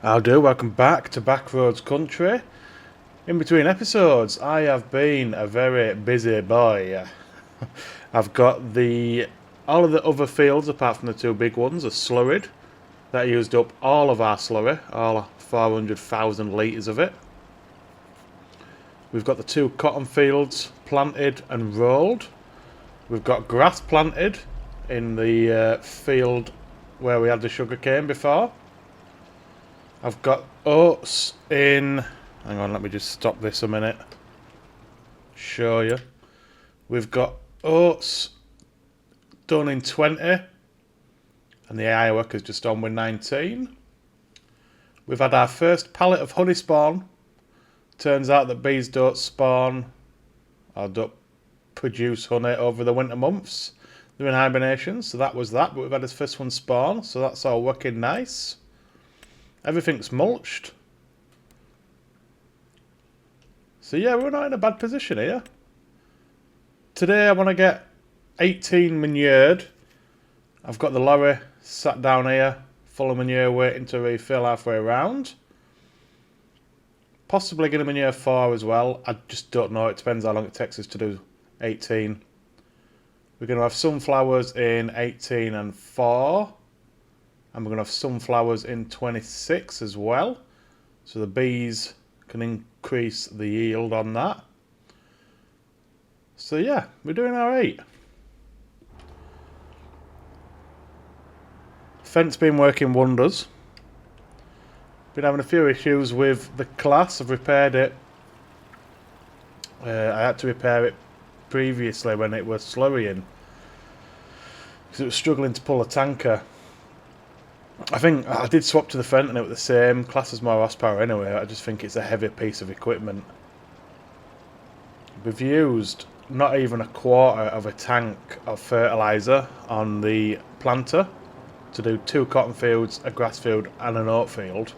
How do? Welcome back to Backroads Country. In between episodes, I have been a very busy boy. I've got all of the other fields, apart from the two big ones, are slurried. That used up all of our slurry, all 400,000 litres of it. We've got the two cotton fields planted and rolled. We've got grass planted in the field where we had the sugar cane before. I've got oats in... Hang on, let me just stop this a minute. Show you. We've got oats done in 20. And the AI worker's just on with 19. We've had our first pallet of honey spawn. Turns out that bees don't spawn or don't produce honey over the winter months. They're in hibernation, so that was that. But we've had this first one spawn, so that's all working nice. Everything's mulched. So yeah, we're not in a bad position here. Today I want to get 18 manured. I've got the lorry sat down here, full of manure, waiting to refill halfway around. Possibly going to manure 4 as well. I just don't know. It depends how long it takes us to do 18. We're going to have sunflowers in 18 and 4. And we're going to have sunflowers in 26 as well. So the bees can increase the yield on that. So yeah, we're doing alright. Fence been working wonders. Been having a few issues with the class. I've repaired it. I had to repair it previously when it was slurrying, because it was struggling to pull a tanker. I think I did swap to the Fendt and it was the same. Class as more horsepower anyway. I just think it's a heavy piece of equipment. We've used not even a quarter of a tank of fertiliser on the planter to do 2 cotton fields, a grass field and an oat field.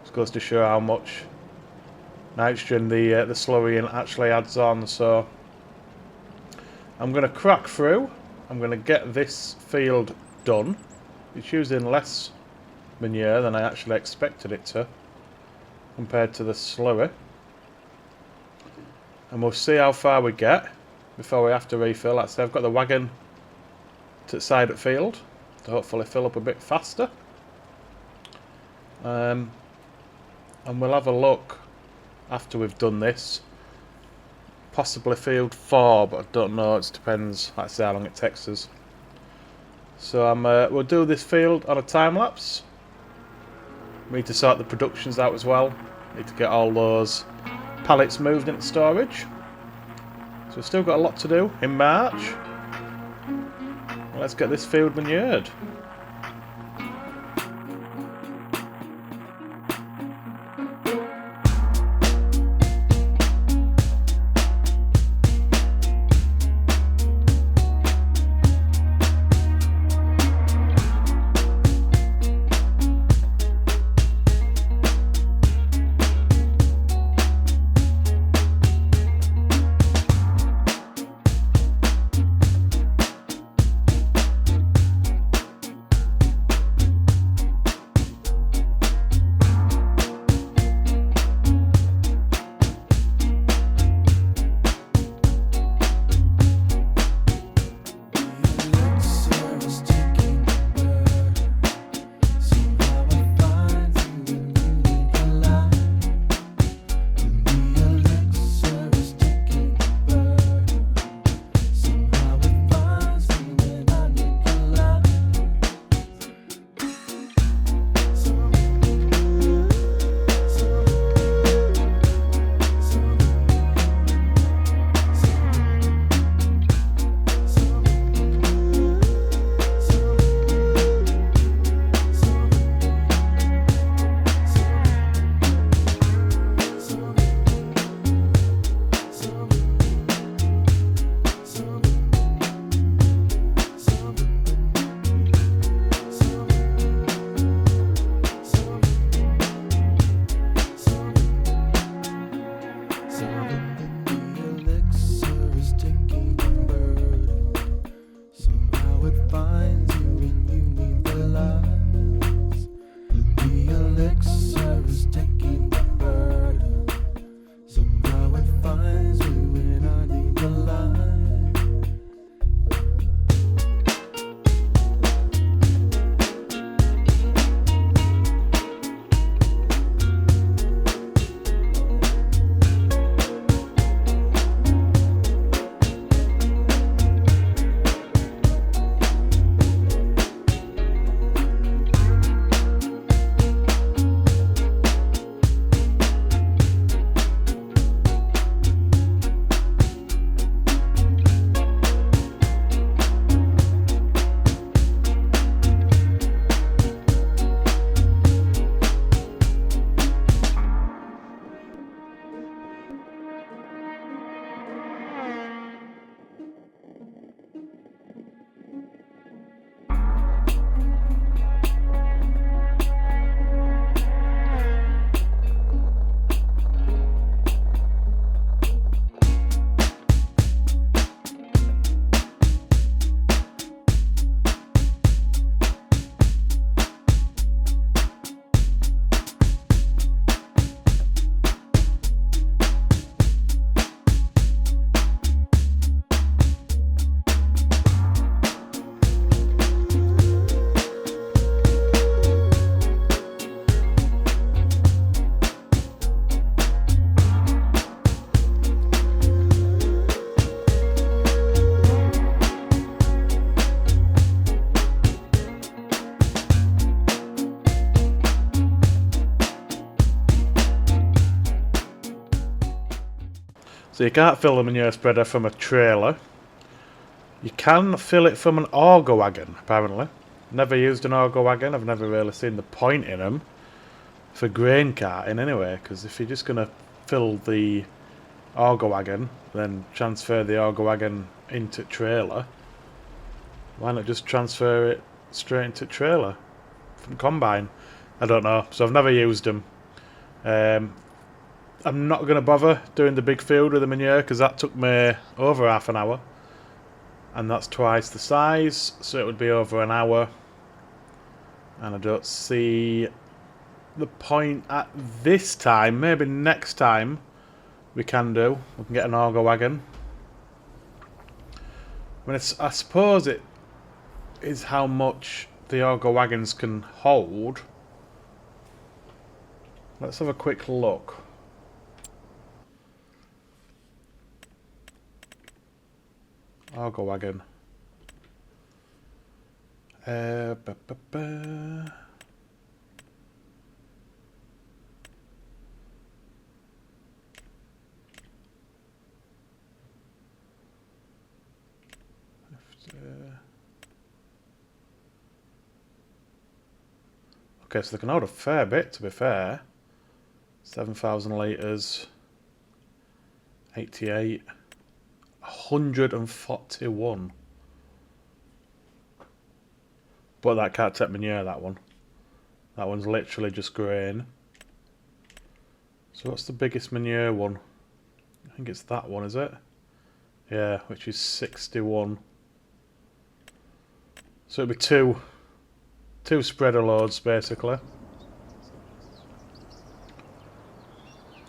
This goes to show how much nitrogen the slurrying actually adds on. So I'm going to crack through. I'm going to get this field done. It's using less manure than I actually expected it to, compared to the slurry. And we'll see how far we get before we have to refill. Like I say, I've got the wagon to the side of the field to hopefully fill up a bit faster. And we'll have a look after we've done this. Possibly field 4, but I don't know. It depends, like I say, how long it takes us. So we'll do this field on a time lapse. We need to sort the productions out as well. Need to get all those pallets moved into storage. So we've still got a lot to do in March. Let's get this field manured. So you can't fill the manure spreader from a trailer. You can fill it from an auger wagon, apparently. Never used an auger wagon. I've never really seen the point in them for grain carting anyway, because if you're just going to fill the auger wagon, then transfer the auger wagon into trailer, why not just transfer it straight into trailer from combine? I don't know, so I've never used them. I'm not going to bother doing the big field with the manure because that took me over half an hour, and that's twice the size, so it would be over an hour, and I don't see the point at this time. Maybe next time we can get an auger wagon. I mean, I suppose it is how much the auger wagons can hold. Let's have a quick look. Auger wagon. Okay, so they can hold a fair bit, to be fair. 7,000 litres. 88. 141. But that can't take manure, that one. That one's literally just grain. So what's the biggest manure one? I think it's that one, is it? Yeah, which is 61. So it'll be two spreader loads, basically.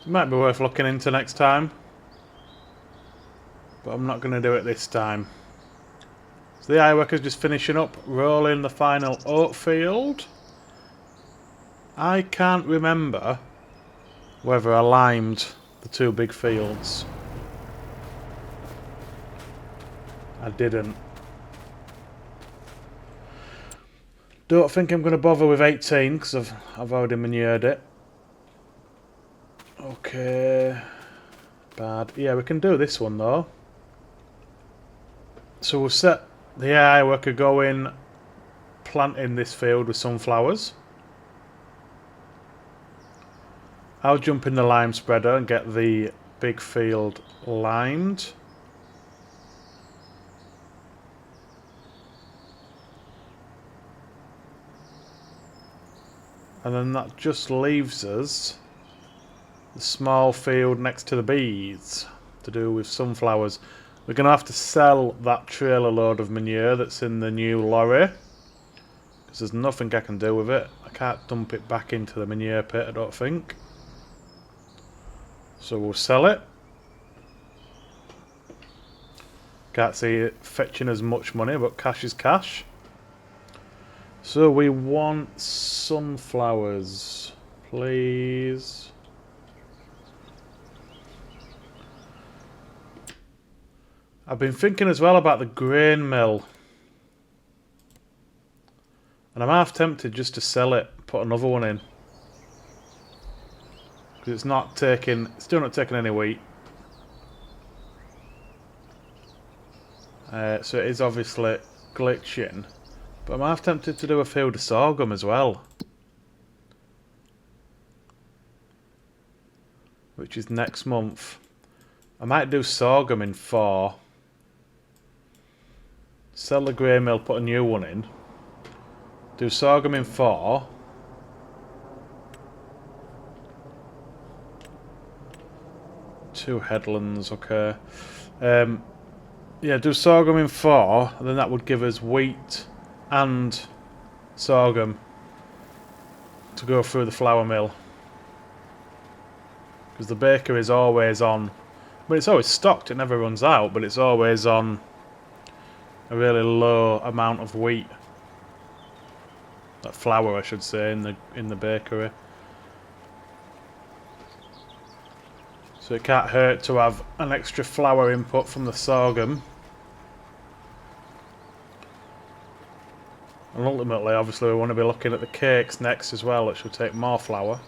It might be worth looking into next time, but I'm not going to do it this time. So the iWorker's just finishing up, rolling the final oat field. I can't remember whether I limed the two big fields. I didn't. Don't think I'm going to bother with 18 because I've already manured it. Okay. Bad. Yeah, we can do this one though. So we'll set the AI worker going, planting this field with sunflowers. I'll jump in the lime spreader and get the big field limed. And then that just leaves us the small field next to the bees to do with sunflowers. We're going to have to sell that trailer load of manure that's in the new lorry, because there's nothing I can do with it. I can't dump it back into the manure pit, I don't think. So we'll sell it. Can't see it fetching as much money, but cash is cash. So we want sunflowers, please. I've been thinking as well about the grain mill, and I'm half tempted just to sell it, put another one in, because it's not taking, still not taking any wheat. So it is obviously glitching. But I'm half tempted to do a field of sorghum as well, which is next month. I might do sorghum in 4. Sell the grain mill, put a new one in. Do sorghum in 4. Two headlands, okay. Yeah, do sorghum in 4, and then that would give us wheat and sorghum to go through the flour mill, because the baker is always on. But it's always stocked, it never runs out, but it's always on a really low amount of wheat, that flour I should say, in the bakery. So it can't hurt to have an extra flour input from the sorghum. And ultimately, obviously, we want to be looking at the cakes next as well, which will take more flour.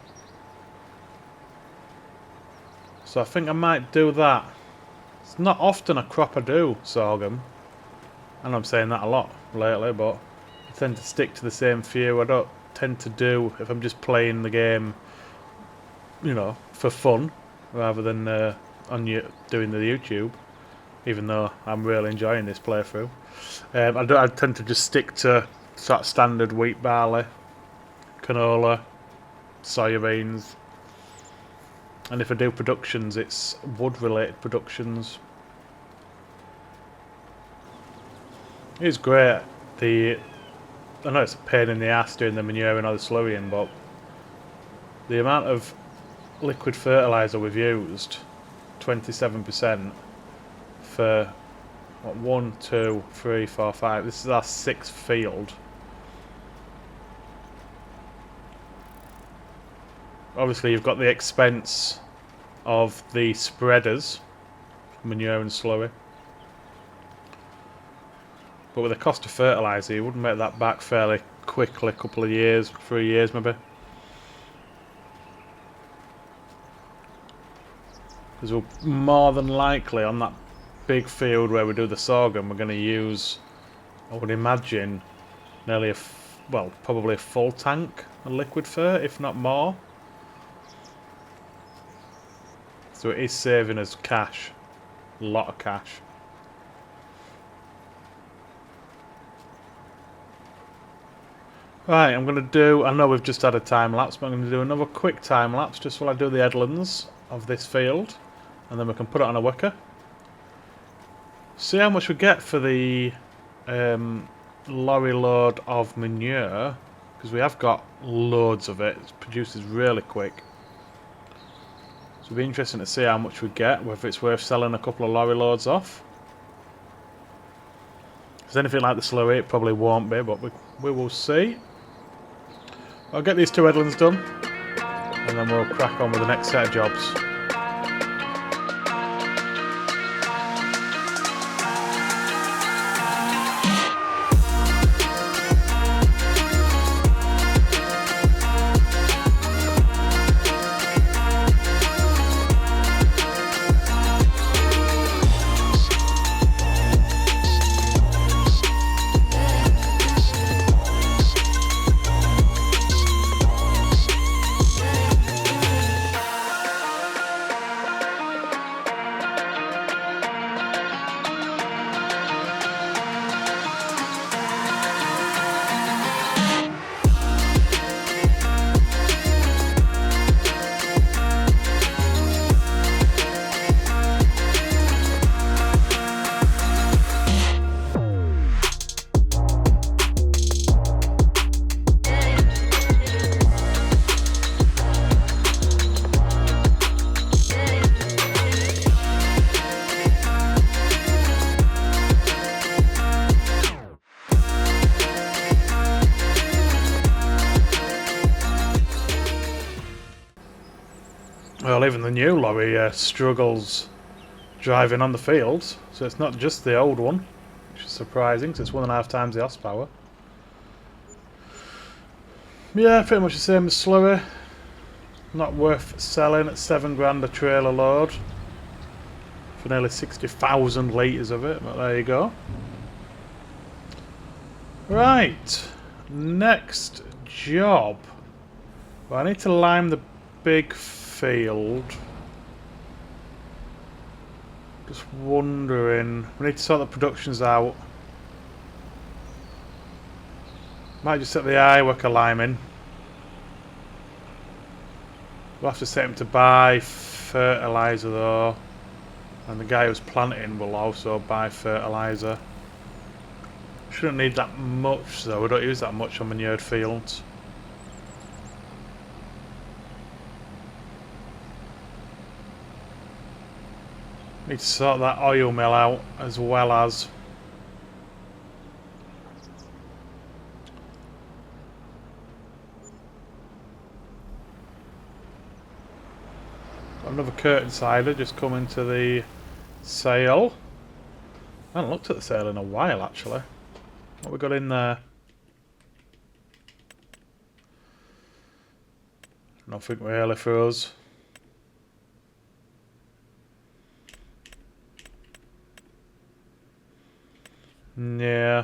So I think I might do that. It's not often a crop I do sorghum. And I'm saying that a lot lately, but I tend to stick to the same few. I don't tend to do, if I'm just playing the game, you know, for fun, rather than doing the YouTube, even though I'm really enjoying this playthrough. I tend to just stick to sort of standard wheat, barley, canola, soya beans, and if I do productions, it's wood-related productions. It's great. I know it's a pain in the ass doing the manuring or the slurrying, but the amount of liquid fertiliser we've used, 27%, for what, 1, 2, 3, 4, 5. This is our 6th field. Obviously, you've got the expense of the spreaders, manure and slurry. But with the cost of fertiliser, you wouldn't make that back fairly quickly, a couple of years, 3 years maybe. Because we're more than likely on that big field where we do the sorghum, we're going to use, I would imagine, nearly probably a full tank of liquid fer, if not more. So it is saving us cash, a lot of cash. Right, I'm going to do, I know we've just had a time lapse, but I'm going to do another quick time lapse just while I do the headlands of this field, and then we can put it on a wicker. See how much we get for the lorry load of manure, because we have got loads of it. It produces really quick. So it'll be interesting to see how much we get, whether it's worth selling a couple of lorry loads off. If it's anything like the slurry, it probably won't be, but we will see. I'll get these 2 headlands done, and then we'll crack on with the next set of jobs. Well, even the new lorry struggles driving on the fields, so it's not just the old one, which is surprising because it's 1.5 times the horsepower. Yeah, pretty much the same as slurry. Not worth selling at £7 a trailer load for nearly 60,000 litres of it, but there you go. Right, next job. Well, I need to lime the big field. Just wondering, we need to sort the productions out. Might just set the eye worker liming. We'll have to set him to buy fertiliser though, and the guy who's planting will also buy fertiliser. Shouldn't need that much though, we don't use that much on manured fields. Need to sort that oil mill out as well as another curtain sider just coming to the sale. I haven't looked at the sale in a while actually. What we got in there? Nothing really for us. Yeah.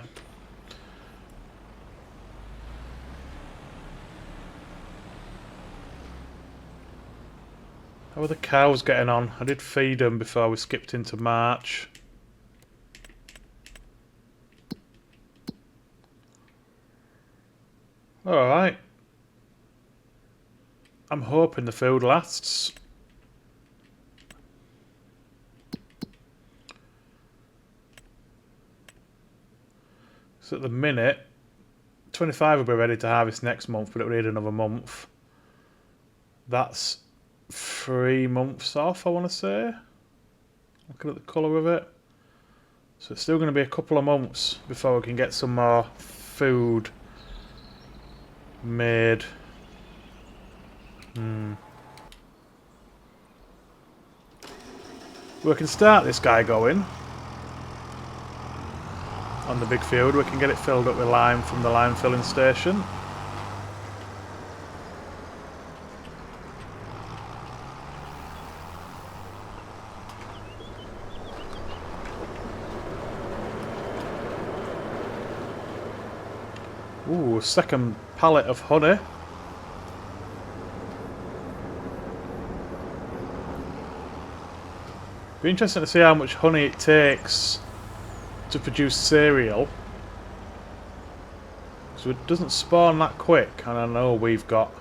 How are the cows getting on? I did feed them before we skipped into March. Alright. I'm hoping the food lasts. So at the minute, 25 will be ready to harvest next month, but it will need another month. That's 3 months off, I want to say. Looking at the colour of it. So it's still going to be a couple of months before we can get some more food made. We can start this guy going on the big field. We can get it filled up with lime from the lime filling station. Ooh, second pallet of honey. Be interesting to see how much honey it takes to produce cereal. So it doesn't spawn that quick, and I know we've got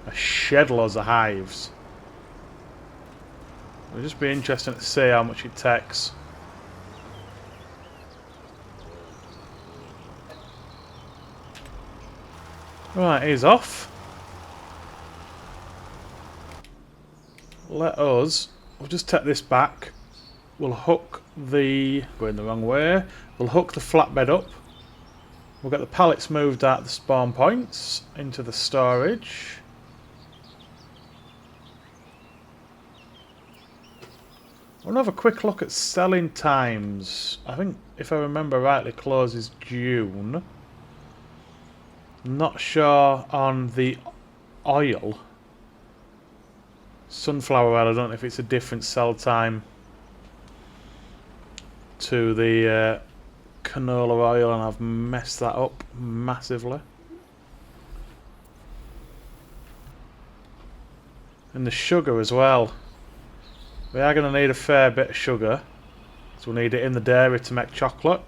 a shed loads of hives. It'll just be interesting to see how much it takes. Right, he's off. Let us... We'll just take this back. We'll hook the... Going the wrong way. We'll hook the flatbed up. We'll get the pallets moved out the spawn points into the storage. We'll have a quick look at selling times. I think, if I remember rightly, closes June. Not sure on the oil. Sunflower oil, I don't know if it's a different sell time to the canola oil, and I've messed that up massively. And the sugar as well. We are going to need a fair bit of sugar. So we'll need it in the dairy to make chocolate.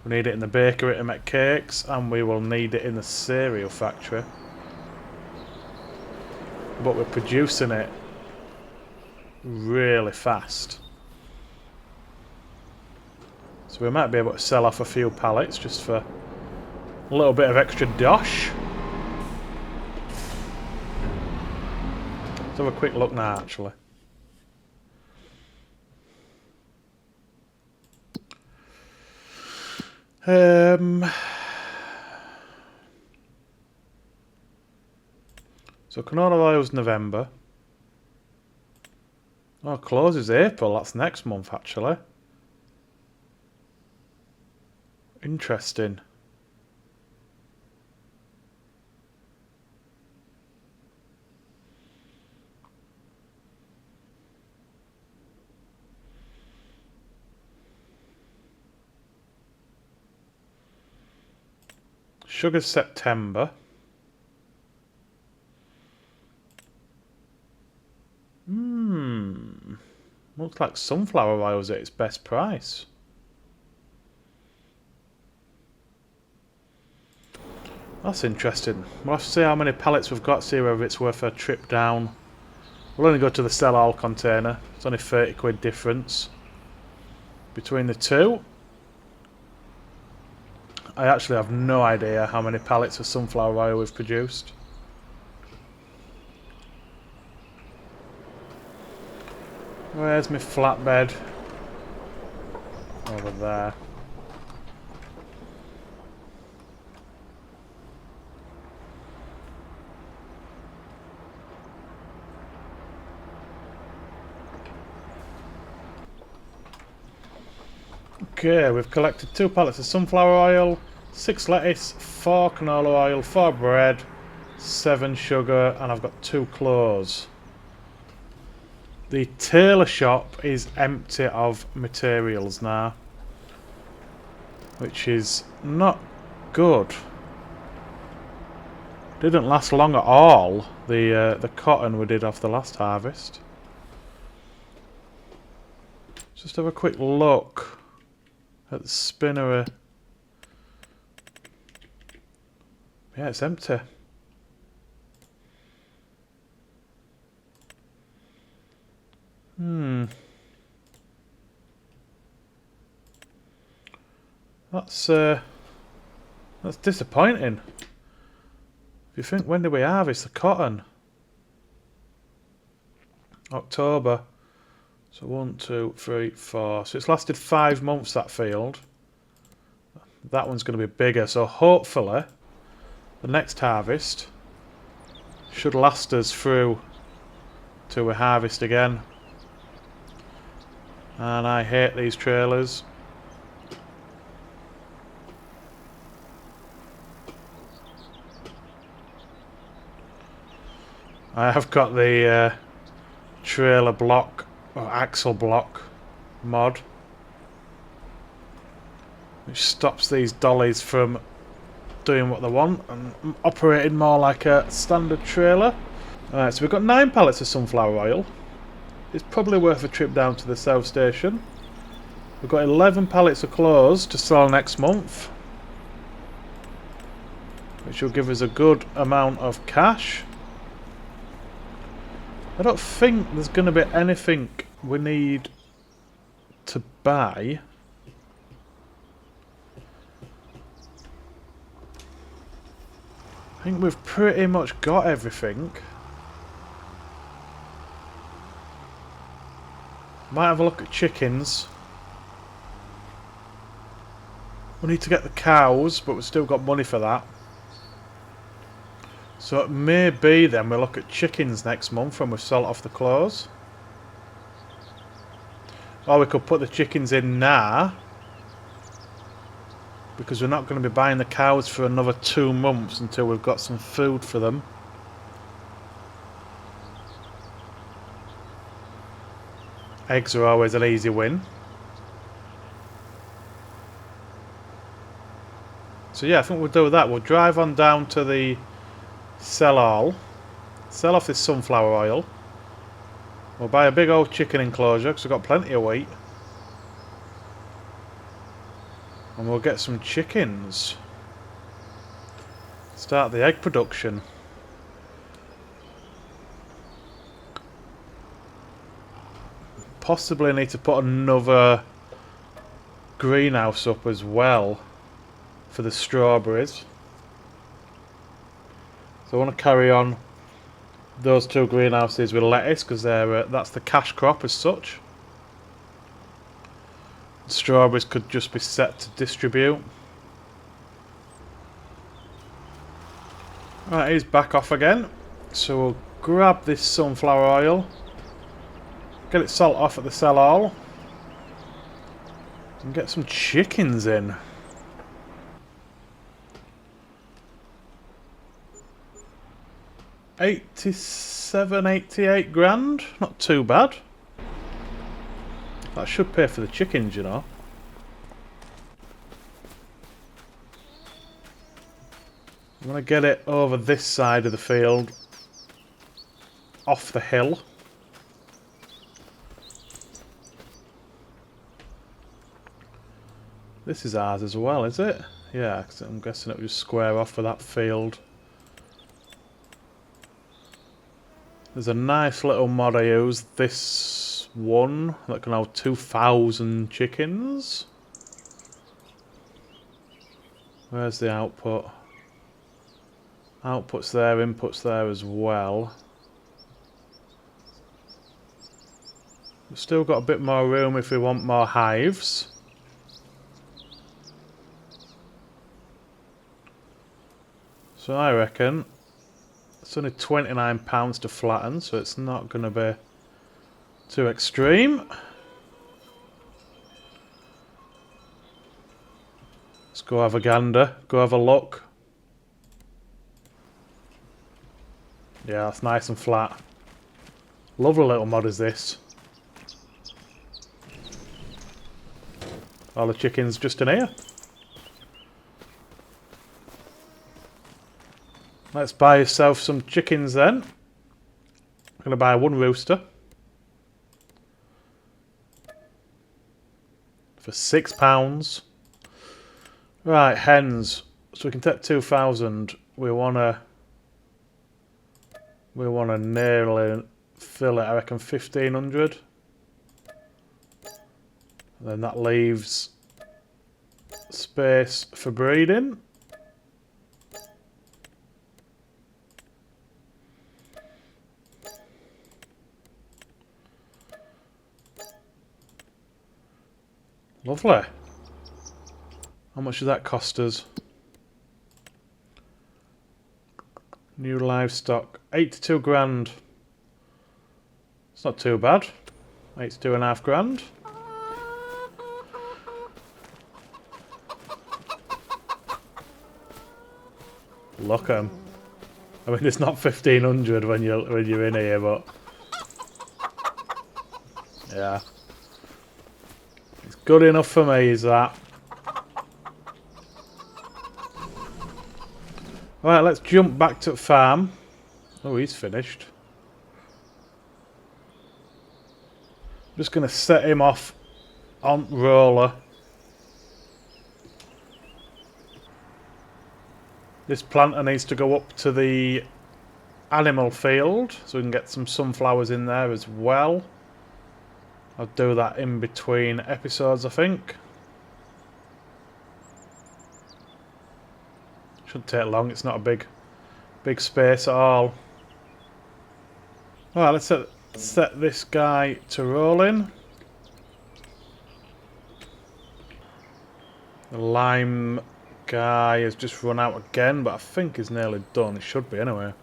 We need it in the bakery to make cakes, and we will need it in the cereal factory. But we're producing it really fast. So we might be able to sell off a few pallets just for a little bit of extra dosh. Let's have a quick look now, actually. So canola oil's November. Oh, closes April. That's next month, actually. Interesting. Sugar's September. Looks like sunflower oil's at its best price. That's interesting. We'll have to see how many pallets we've got, see whether it's worth a trip down. We'll only go to the sell all container. It's only 30 quid difference between the two. I actually have no idea how many pallets of sunflower oil we've produced. Where's my flatbed? Over there. Okay, we've collected 2 pallets of sunflower oil, 6 lettuce, 4 canola oil, 4 bread, 7 sugar, and I've got 2 clothes. The tailor shop is empty of materials now. which is not good. Didn't last long at all, the cotton we did off the last harvest. Just have a quick look at the spinnery. Yeah, it's empty. That's disappointing. If you think, when did we harvest the cotton? October. So 1, 2, 3, 4. So it's lasted 5 months, that field. That one's going to be bigger. So hopefully the next harvest should last us through till we harvest again. And I hate these trailers. I have got the trailer block or axle block mod, which stops these dollies from doing what they want and operating more like a standard trailer. Alright, so we've got 9 pallets of sunflower oil. It's probably worth a trip down to the South Station. We've got 11 pallets of clothes to sell next month, which will give us a good amount of cash. I don't think there's going to be anything we need to buy. I think we've pretty much got everything. Might have a look at chickens. We need to get the cows, but we've still got money for that. So it may be then we'll look at chickens next month when we sell off the clothes. Or we could put the chickens in now, because we're not going to be buying the cows for another 2 months until we've got some food for them. Eggs are always an easy win. So yeah, I think we'll do that. We'll drive on down to the sell off this sunflower oil. We'll buy a big old chicken enclosure because we've got plenty of wheat. And we'll get some chickens. Start the egg production. Possibly need to put another greenhouse up as well for the strawberries. So I want to carry on those 2 greenhouses with lettuce because that's the cash crop as such. The strawberries could just be set to distribute. Right, he's back off again. So we'll grab this sunflower oil, get it sold off at the sell all, and get some chickens in. $87, $88, not too bad. That should pay for the chickens, you know. I'm going to get it over this side of the field, off the hill. This is ours as well, is it? Yeah, 'cause I'm guessing it will just square off for that field. There's a nice little mod I use, this one, that can hold 2,000 chickens. Where's the output? Output's there, input's there as well. We've still got a bit more room if we want more hives. So I reckon it's only £29 to flatten, so it's not going to be too extreme. Let's go have a gander, go have a look. Yeah, that's nice and flat. Lovely little mod is this. All the chickens just in here. Let's buy yourself some chickens then. I'm going to buy one rooster. For £6. Right, hens. So we can take 2,000. We wanna nearly fill it. I reckon 1,500. Then that leaves space for breeding. Lovely. How much does that cost us? New livestock, 82 grand. It's not too bad. 82.5 grand. Look at 'em. I mean, it's not 1,500 when you're in here, but yeah, it's good enough for me. Is that? Right, let's jump back to the farm. Oh, he's finished. I'm just going to set him off on roller. This planter needs to go up to the animal field so we can get some sunflowers in there as well. I'll do that in between episodes, I think. Shouldn't take long, it's not a big space at all. Alright, let's set this guy to rolling. The lime guy has just run out again, but I think he's nearly done. It should be anyway.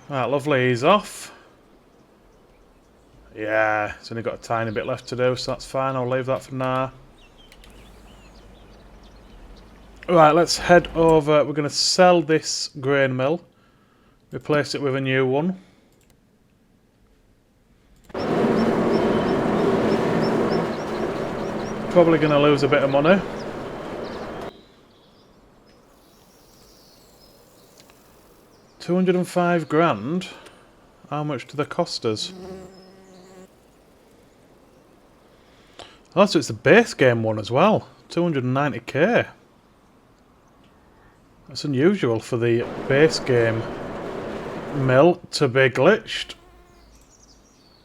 Alright, lovely, he's off. Yeah, it's only got a tiny bit left to do, so that's fine. I'll leave that for now. Right, let's head over. We're going to sell this grain mill. Replace it with a new one. Probably going to lose a bit of money. £205 grand. How much do they cost us? Oh, so it's the base game one as well. 290k. That's unusual for the base game mill to be glitched.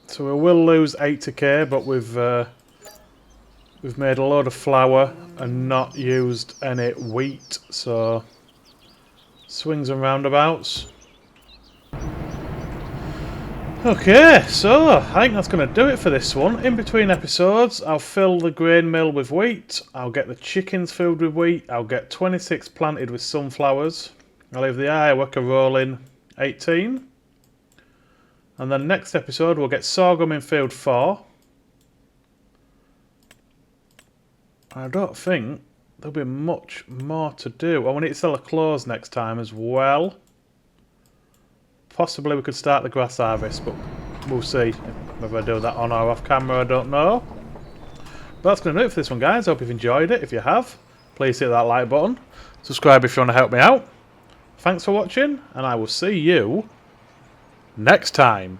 So we will lose 80k, but we've made a load of flour and not used any wheat, so swings and roundabouts. Okay, so I think that's going to do it for this one. In between episodes, I'll fill the grain mill with wheat. I'll get the chickens filled with wheat. I'll get 26 planted with sunflowers. I'll leave the ironworker rolling 18. And then next episode, we'll get sorghum in field 4. I don't think there'll be much more to do. Oh, we need to sell the clothes next time as well. Possibly we could start the grass harvest, but we'll see. Whether I do that on or off camera, I don't know. But that's going to do it for this one, guys. I hope you've enjoyed it. If you have, please hit that like button. Subscribe if you want to help me out. Thanks for watching, and I will see you next time.